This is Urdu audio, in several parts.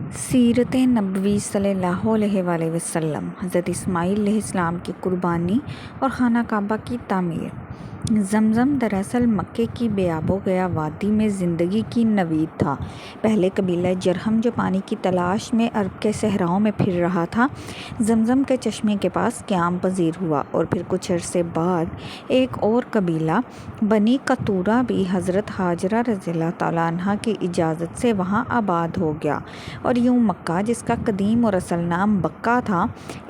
سیرت نبوی صلی اللہ علیہ وآلہ وسلم۔ حضرت اسماعیل علیہ السلام کی قربانی اور خانہ کعبہ کی تعمیر۔ زمزم دراصل مکے کی بے آب و گیا وادی میں زندگی کی نوید تھا۔ پہلے قبیلہ جرہم جو پانی کی تلاش میں عرب کے صحراؤں میں پھر رہا تھا، زمزم کے چشمے کے پاس قیام پذیر ہوا، اور پھر کچھ عرصے بعد ایک اور قبیلہ بنی قطورہ بھی حضرت ہاجرہ رضی اللہ تعالیٰ عنہا کی اجازت سے وہاں آباد ہو گیا، اور یوں مکہ، جس کا قدیم اور اصل نام بکہ تھا،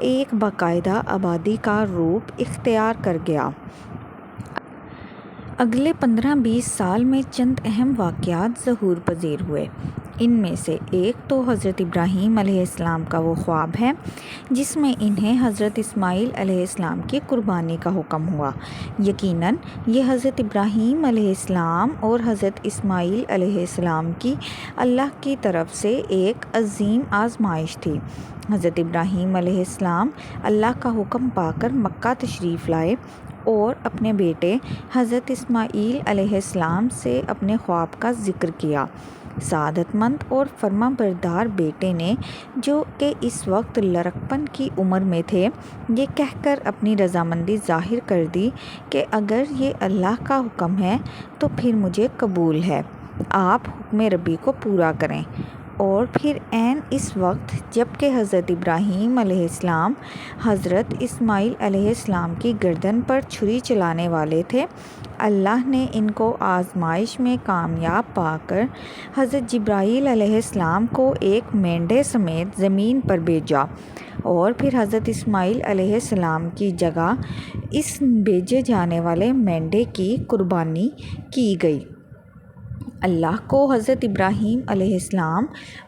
ایک باقاعدہ آبادی کا روپ اختیار کر گیا۔ اگلے 15-20 سال میں چند اہم واقعات ظہور پذیر ہوئے۔ ان میں سے ایک تو حضرت ابراہیم علیہ السلام کا وہ خواب ہے جس میں انہیں حضرت اسماعیل علیہ السلام کی قربانی کا حکم ہوا۔ یقیناً یہ حضرت ابراہیم علیہ السلام اور حضرت اسماعیل علیہ السلام کی اللہ کی طرف سے ایک عظیم آزمائش تھی۔ حضرت ابراہیم علیہ السلام اللہ کا حکم پا کر مکہ تشریف لائے اور اپنے بیٹے حضرت اسماعیل علیہ السلام سے اپنے خواب کا ذکر کیا۔ سعادت مند اور فرما بردار بیٹے نے، جو کہ اس وقت لڑکپن کی عمر میں تھے، یہ کہہ کر اپنی رضامندی ظاہر کر دی کہ اگر یہ اللہ کا حکم ہے تو پھر مجھے قبول ہے، آپ حکم ربی کو پورا کریں۔ اور پھر عین اس وقت جب کہ حضرت ابراہیم علیہ السلام حضرت اسماعیل علیہ السلام کی گردن پر چھری چلانے والے تھے، اللہ نے ان کو آزمائش میں کامیاب پا کر حضرت جبرائیل علیہ السلام کو ایک مینڈھے سمیت زمین پر بھیجا، اور پھر حضرت اسماعیل علیہ السلام کی جگہ اس بھیجے جانے والے مینڈھے کی قربانی کی گئی۔ اللہ کو حضرت ابراہیم علیہ السلام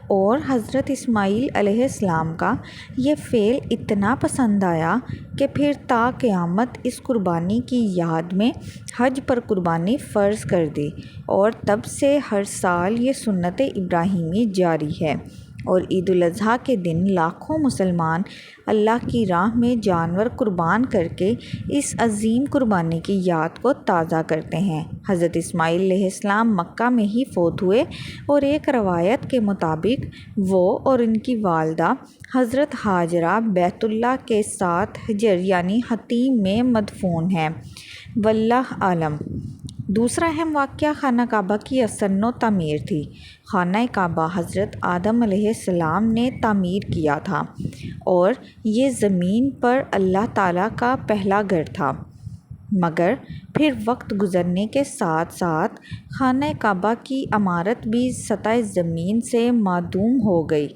اور حضرت اسماعیل علیہ السلام کا یہ فعل اتنا پسند آیا کہ پھر تا قیامت اس قربانی کی یاد میں حج پر قربانی فرض کر دی، اور تب سے ہر سال یہ سنت ابراہیمی جاری ہے، اور عید الاضحیٰ کے دن لاکھوں مسلمان اللہ کی راہ میں جانور قربان کر کے اس عظیم قربانی کی یاد کو تازہ کرتے ہیں۔ حضرت اسماعیل علیہ السلام مکہ میں ہی فوت ہوئے، اور ایک روایت کے مطابق وہ اور ان کی والدہ حضرت ہاجرہ بیت اللہ کے ساتھ حجر یعنی حتیم میں مدفون ہیں، واللہ اعلم۔ دوسرا اہم واقعہ خانہ کعبہ کی اصلاً تعمیر تھی۔ خانہ کعبہ حضرت آدم علیہ السلام نے تعمیر کیا تھا، اور یہ زمین پر اللہ تعالیٰ کا پہلا گھر تھا، مگر پھر وقت گزرنے کے ساتھ ساتھ خانہ کعبہ کی عمارت بھی سطح زمین سے معدوم ہو گئی،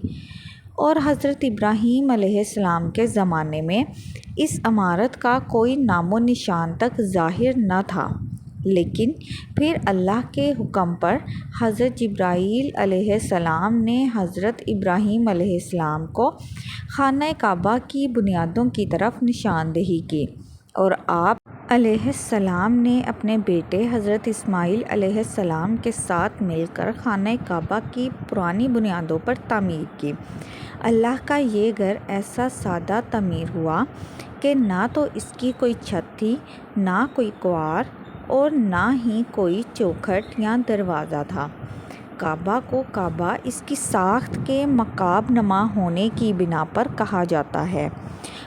اور حضرت ابراہیم علیہ السلام کے زمانے میں اس عمارت کا کوئی نام و نشان تک ظاہر نہ تھا۔ لیکن پھر اللہ کے حکم پر حضرت جبرائیل علیہ السلام نے حضرت ابراہیم علیہ السلام کو خانہ کعبہ کی بنیادوں کی طرف نشاندہی کی، اور آپ علیہ السلام نے اپنے بیٹے حضرت اسماعیل علیہ السلام کے ساتھ مل کر خانہ کعبہ کی پرانی بنیادوں پر تعمیر کی۔ اللہ کا یہ گھر ایسا سادہ تعمیر ہوا کہ نہ تو اس کی کوئی چھت تھی، نہ کوئی کنوار، اور نہ ہی کوئی چوکھٹ یا دروازہ تھا۔ کعبہ کو کعبہ اس کی ساخت کے مکعب نما ہونے کی بنا پر کہا جاتا ہے۔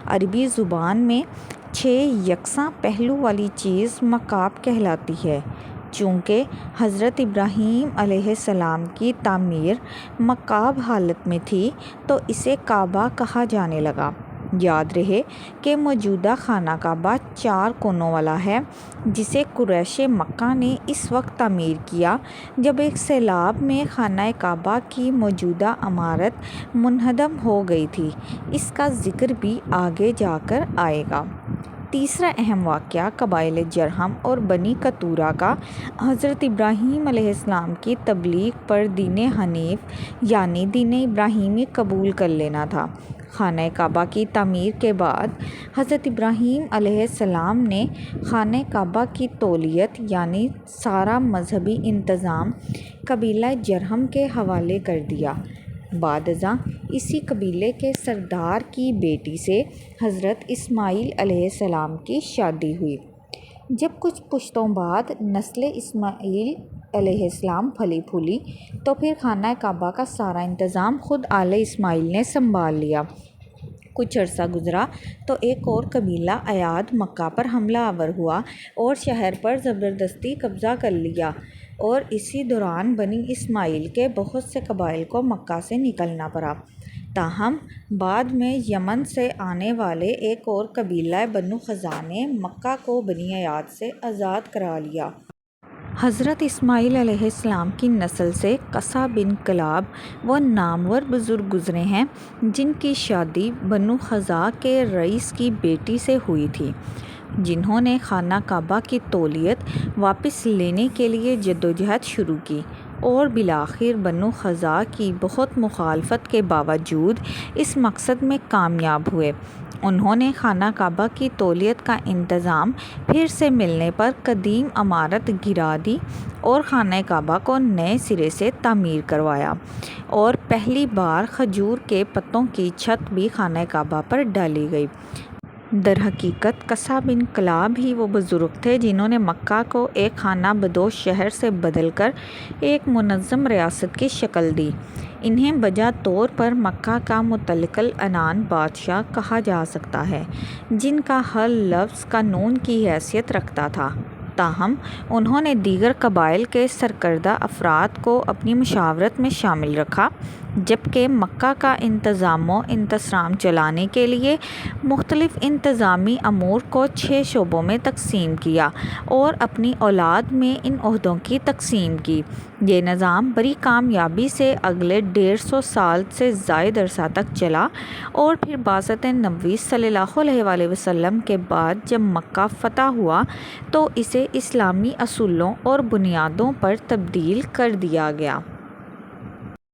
عربی زبان میں 6 یکساں پہلو والی چیز مکعب کہلاتی ہے۔ چونکہ حضرت ابراہیم علیہ السلام کی تعمیر مکعب حالت میں تھی تو اسے کعبہ کہا جانے لگا۔ یاد رہے کہ موجودہ خانہ کعبہ 4 کونوں والا ہے، جسے قریش مکہ نے اس وقت تعمیر کیا جب ایک سیلاب میں خانہ کعبہ کی موجودہ عمارت منہدم ہو گئی تھی۔ اس کا ذکر بھی آگے جا کر آئے گا۔ تیسرا اہم واقعہ قبائل جرہم اور بنی قطورہ کا حضرت ابراہیم علیہ السلام کی تبلیغ پر دین حنیف یعنی دین ابراہیمی قبول کر لینا تھا۔ خانہ کعبہ کی تعمیر کے بعد حضرت ابراہیم علیہ السلام نے خانہ کعبہ کی تولیت یعنی سارا مذہبی انتظام قبیلہ جرہم کے حوالے کر دیا۔ بعد ازاں اسی قبیلے کے سردار کی بیٹی سے حضرت اسماعیل علیہ السلام کی شادی ہوئی۔ جب کچھ پشتوں بعد نسل اسماعیل علیہ السلام پھلی پھولی تو پھر خانہ کعبہ کا سارا انتظام خود آل اسماعیل نے سنبھال لیا۔ کچھ عرصہ گزرا تو ایک اور قبیلہ ایاد مکہ پر حملہ آور ہوا اور شہر پر زبردستی قبضہ کر لیا، اور اسی دوران بنی اسماعیل کے بہت سے قبائل کو مکہ سے نکلنا پڑا۔ تاہم بعد میں یمن سے آنے والے ایک اور قبیلہ بنو خزاع نے مکہ کو بنی ایاد سے آزاد کرا لیا۔ حضرت اسماعیل علیہ السلام کی نسل سے قصہ بن کلاب وہ نامور بزرگ گزرے ہیں جن کی شادی بنو خزاع کے رئیس کی بیٹی سے ہوئی تھی، جنہوں نے خانہ کعبہ کی تولیت واپس لینے کے لیے جدوجہد شروع کی اور بالآخر بنو خزاع کی بہت مخالفت کے باوجود اس مقصد میں کامیاب ہوئے۔ انہوں نے خانہ کعبہ کی تولیت کا انتظام پھر سے ملنے پر قدیم عمارت گرا دی اور خانہ کعبہ کو نئے سرے سے تعمیر کروایا، اور پہلی بار کھجور کے پتوں کی چھت بھی خانہ کعبہ پر ڈالی گئی۔ درحقیقت قصہ بن کلاب ہی وہ بزرگ تھے جنہوں نے مکہ کو ایک خانہ بدوش شہر سے بدل کر ایک منظم ریاست کی شکل دی۔ انہیں بجا طور پر مکہ کا مطلق العنان بادشاہ کہا جا سکتا ہے، جن کا ہر لفظ قانون کی حیثیت رکھتا تھا۔ تاہم انہوں نے دیگر قبائل کے سرکردہ افراد کو اپنی مشاورت میں شامل رکھا، جبکہ مکہ کا انتظام و انتصرام چلانے کے لیے مختلف انتظامی امور کو 6 شعبوں میں تقسیم کیا اور اپنی اولاد میں ان عہدوں کی تقسیم کی۔ یہ نظام بڑی کامیابی سے اگلے 150 سال سے زائد عرصہ تک چلا، اور پھر بعثت نبوی صلی اللہ علیہ وسلم کے بعد جب مکہ فتح ہوا تو اسے اسلامی اصولوں اور بنیادوں پر تبدیل کر دیا گیا۔